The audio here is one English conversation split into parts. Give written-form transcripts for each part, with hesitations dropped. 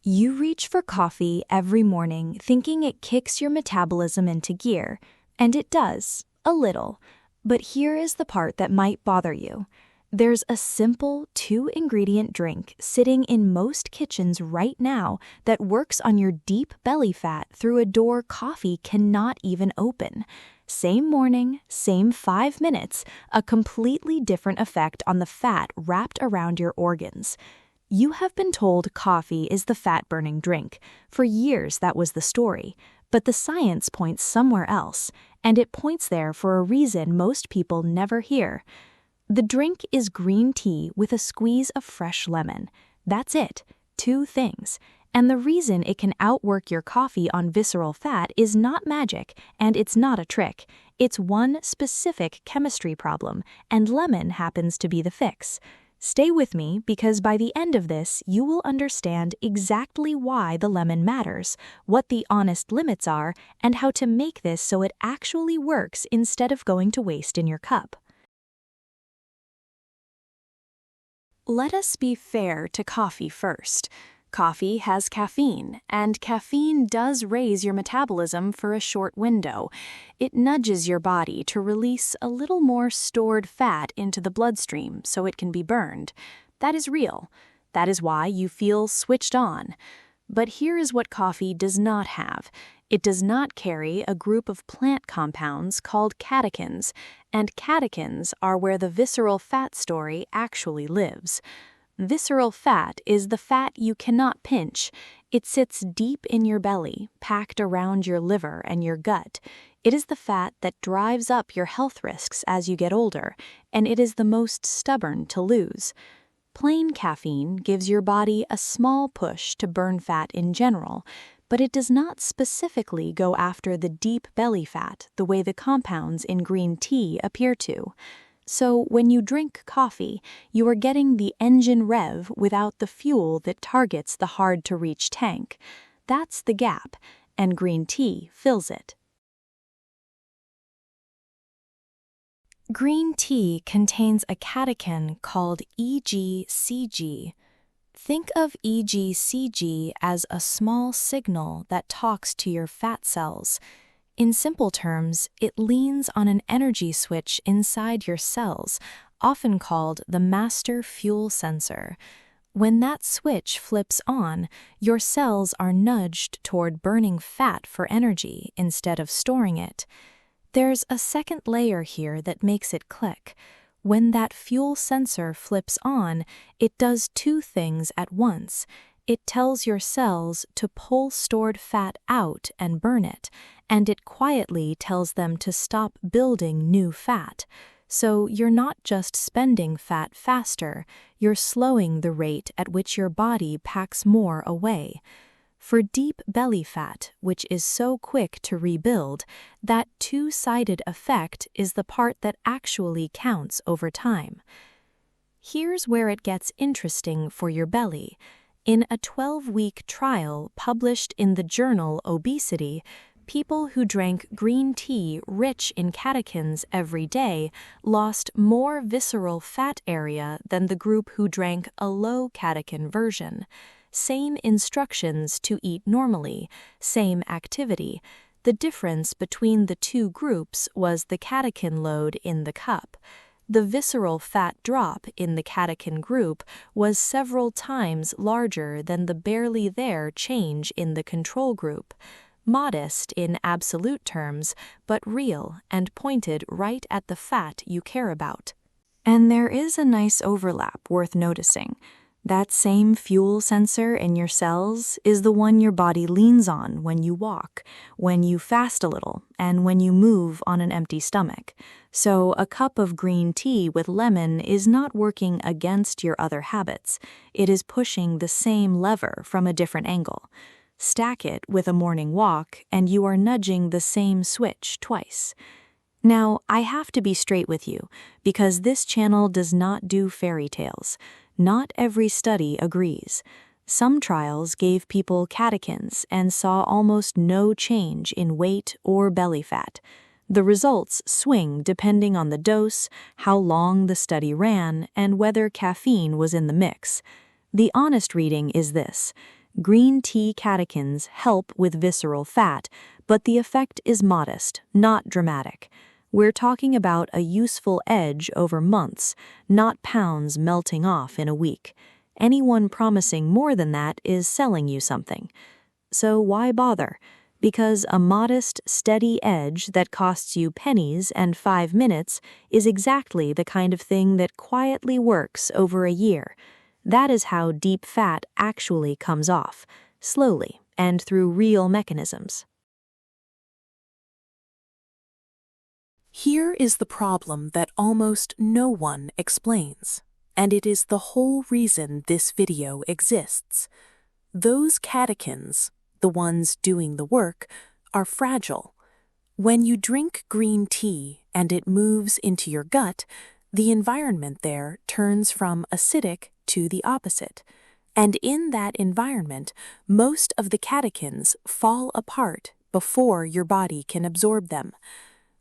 You reach for coffee every morning thinking it kicks your metabolism into gear, and it does, a little. But here is the part that might bother you. There's a simple 2-ingredient drink sitting in most kitchens right now that works on your deep belly fat through a door coffee cannot even open. Same morning, same 5 minutes, a completely different effect on the fat wrapped around your organs. You have been told coffee is the fat-burning drink. For years that was the story. But the science points somewhere else, and it points there for a reason most people never hear. The drink is green tea with a squeeze of fresh lemon. That's it, 2 things. And the reason it can outwork your coffee on visceral fat is not magic, and it's not a trick. It's one specific chemistry problem, and lemon happens to be the fix. Stay with me because by the end of this, you will understand exactly why the lemon matters, what the honest limits are, and how to make this so it actually works instead of going to waste in your cup. Let us be fair to coffee first. Coffee has caffeine, and caffeine does raise your metabolism for a short window. It nudges your body to release a little more stored fat into the bloodstream so it can be burned. That is real. That is why you feel switched on. But here is what coffee does not have. It does not carry a group of plant compounds called catechins, and catechins are where the visceral fat story actually lives. Visceral fat is the fat you cannot pinch. It sits deep in your belly, packed around your liver and your gut. It is the fat that drives up your health risks as you get older, and it is the most stubborn to lose. Plain caffeine gives your body a small push to burn fat in general, but it does not specifically go after the deep belly fat the way the compounds in green tea appear to. So when you drink coffee, you are getting the engine rev without the fuel that targets the hard-to-reach tank. That's the gap, and green tea fills it. Green tea contains a catechin called EGCG. Think of EGCG as a small signal that talks to your fat cells. In simple terms, it leans on an energy switch inside your cells, often called the master fuel sensor. When that switch flips on, your cells are nudged toward burning fat for energy instead of storing it. There's a second layer here that makes it click. When that fuel sensor flips on, it does 2 things at once. It tells your cells to pull stored fat out and burn it, and it quietly tells them to stop building new fat. So you're not just spending fat faster, you're slowing the rate at which your body packs more away. For deep belly fat, which is so quick to rebuild, that 2-sided effect is the part that actually counts over time. Here's where it gets interesting for your belly. In a 12-week trial published in the journal Obesity, people who drank green tea rich in catechins every day lost more visceral fat area than the group who drank a low catechin version. Same instructions to eat normally, same activity. The difference between the 2 groups was the catechin load in the cup. The visceral fat drop in the catechin group was several times larger than the barely there change in the control group. Modest in absolute terms, but real and pointed right at the fat you care about. And there is a nice overlap worth noticing. That same fuel sensor in your cells is the one your body leans on when you walk, when you fast a little, and when you move on an empty stomach. So a cup of green tea with lemon is not working against your other habits. It is pushing the same lever from a different angle. Stack it with a morning walk, and you are nudging the same switch twice. Now, I have to be straight with you, because this channel does not do fairy tales. Not every study agrees. Some trials gave people catechins and saw almost no change in weight or belly fat. The results swing depending on the dose, how long the study ran, and whether caffeine was in the mix. The honest reading is this. Green tea catechins help with visceral fat, but the effect is modest, not dramatic. We're talking about a useful edge over months, not pounds melting off in a week. Anyone promising more than that is selling you something. So why bother? Because a modest, steady edge that costs you pennies and 5 minutes is exactly the kind of thing that quietly works over a year. That is how deep fat actually comes off, slowly and through real mechanisms. Here is the problem that almost no one explains, and it is the whole reason this video exists. Those catechins, the ones doing the work, are fragile. When you drink green tea and it moves into your gut, the environment there turns from acidic to the opposite. And in that environment, most of the catechins fall apart before your body can absorb them.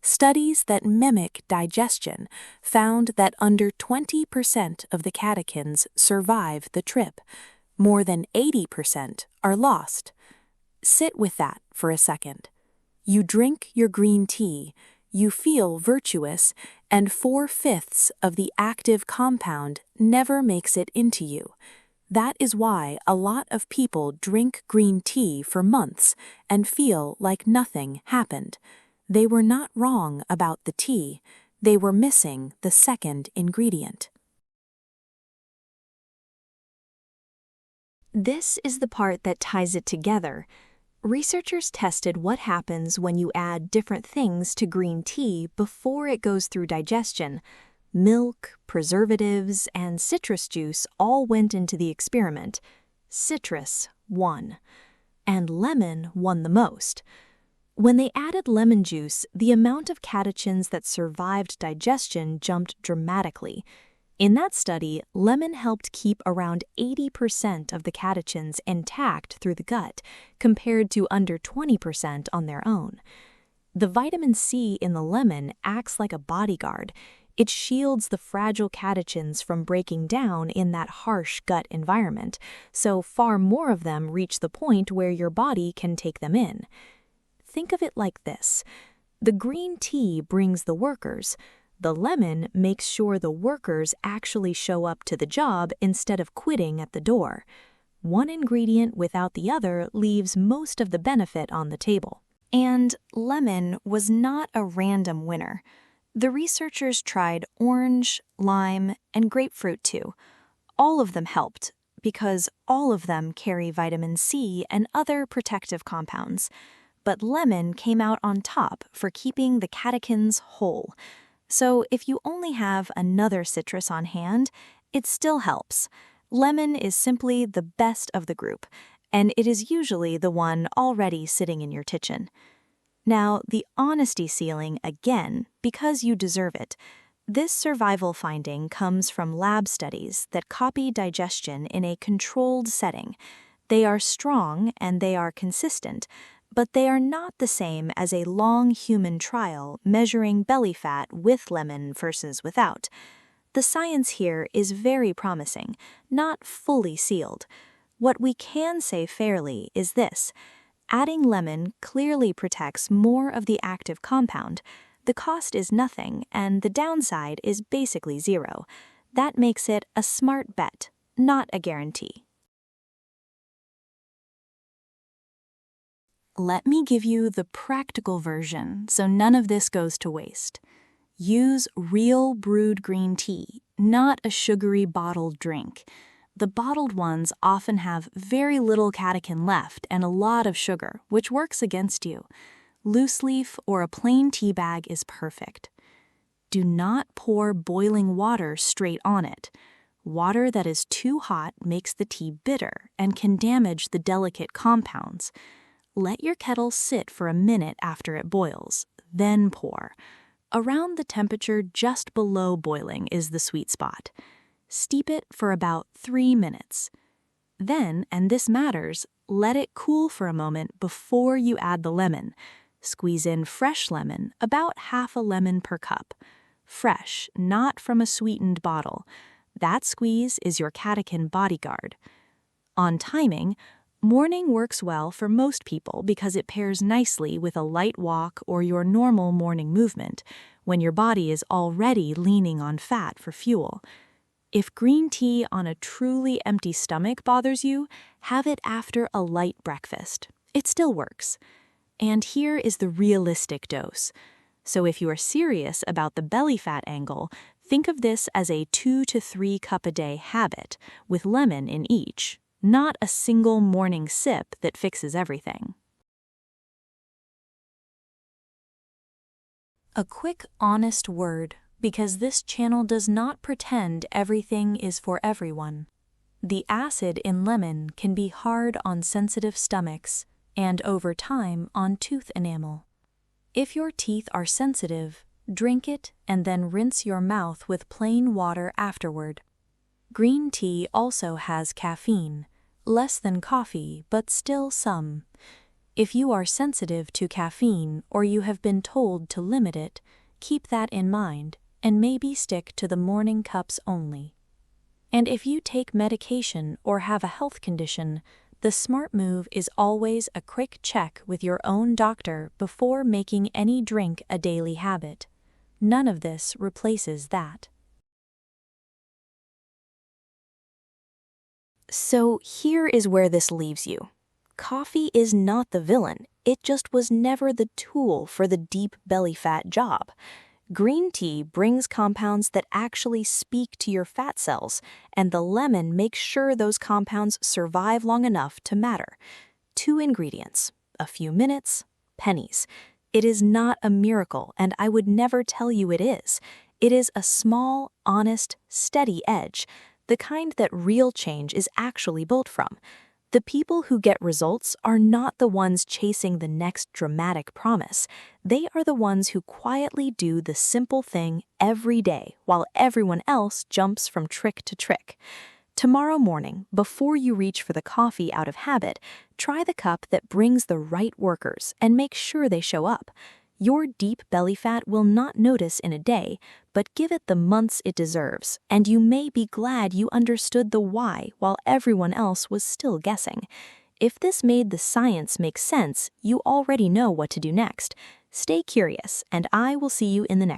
Studies that mimic digestion found that under 20% of the catechins survive the trip. More than 80% are lost. Sit with that for a second. You drink your green tea, you feel virtuous, and 4/5 of the active compound never makes it into you. That is why a lot of people drink green tea for months and feel like nothing happened. They were not wrong about the tea, they were missing the second ingredient. This is the part that ties it together. Researchers tested what happens when you add different things to green tea before it goes through digestion. Milk, preservatives, and citrus juice all went into the experiment. Citrus won, and lemon won the most. When they added lemon juice, the amount of catechins that survived digestion jumped dramatically. In that study, lemon helped keep around 80% of the catechins intact through the gut, compared to under 20% on their own. The vitamin C in the lemon acts like a bodyguard. It shields the fragile catechins from breaking down in that harsh gut environment, so far more of them reach the point where your body can take them in. Think of it like this. The green tea brings the workers. The lemon makes sure the workers actually show up to the job instead of quitting at the door. One ingredient without the other leaves most of the benefit on the table. And lemon was not a random winner. The researchers tried orange, lime, and grapefruit too. All of them helped because all of them carry vitamin C and other protective compounds. But lemon came out on top for keeping the catechins whole. So if you only have another citrus on hand, it still helps. Lemon is simply the best of the group, and it is usually the one already sitting in your kitchen. Now, the honesty ceiling again, because you deserve it. This survival finding comes from lab studies that copy digestion in a controlled setting. They are strong and they are consistent, but they are not the same as a long human trial measuring belly fat with lemon versus without. The science here is very promising, not fully sealed. What we can say fairly is this. Adding lemon clearly protects more of the active compound. The cost is nothing, and the downside is basically zero. That makes it a smart bet, not a guarantee. Let me give you the practical version so none of this goes to waste. Use real brewed green tea, not a sugary bottled drink. The bottled ones often have very little catechin left and a lot of sugar, which works against you. Loose leaf or a plain tea bag is perfect. Do not pour boiling water straight on it. Water that is too hot makes the tea bitter and can damage the delicate compounds. Let your kettle sit for a minute after it boils, then pour. Around the temperature just below boiling is the sweet spot. Steep it for about 3 minutes. Then, and this matters, let it cool for a moment before you add the lemon. Squeeze in fresh lemon, about half a lemon per cup. Fresh, not from a sweetened bottle. That squeeze is your catechin bodyguard. On timing, Morning works well for most people because it pairs nicely with a light walk or your normal morning movement, when your body is already leaning on fat for fuel. If green tea on a truly empty stomach bothers you, have it after a light breakfast. It still works. And here is the realistic dose. So if you are serious about the belly fat angle, think of this as a 2 to 3 cup a day habit, with lemon in each, not a single morning sip that fixes everything. A quick, honest word, because this channel does not pretend everything is for everyone. The acid in lemon can be hard on sensitive stomachs and, over time, on tooth enamel. If your teeth are sensitive, drink it and then rinse your mouth with plain water afterward. Green tea also has caffeine, less than coffee, but still some. If you are sensitive to caffeine or you have been told to limit it, keep that in mind and maybe stick to the morning cups only. And if you take medication or have a health condition, the smart move is always a quick check with your own doctor before making any drink a daily habit. None of this replaces that. So here is where this leaves you. Coffee is not the villain, it just was never the tool for the deep belly fat job. Green tea brings compounds that actually speak to your fat cells, and the lemon makes sure those compounds survive long enough to matter. 2 ingredients, a few minutes, pennies. It is not a miracle, and I would never tell you it is. It is a small, honest, steady edge, the kind that real change is actually built from. The people who get results are not the ones chasing the next dramatic promise. They are the ones who quietly do the simple thing every day while everyone else jumps from trick to trick. Tomorrow morning, before you reach for the coffee out of habit, try the cup that brings the right workers and make sure they show up. Your deep belly fat will not notice in a day, but give it the months it deserves, and you may be glad you understood the why while everyone else was still guessing. If this made the science make sense, you already know what to do next. Stay curious, and I will see you in the next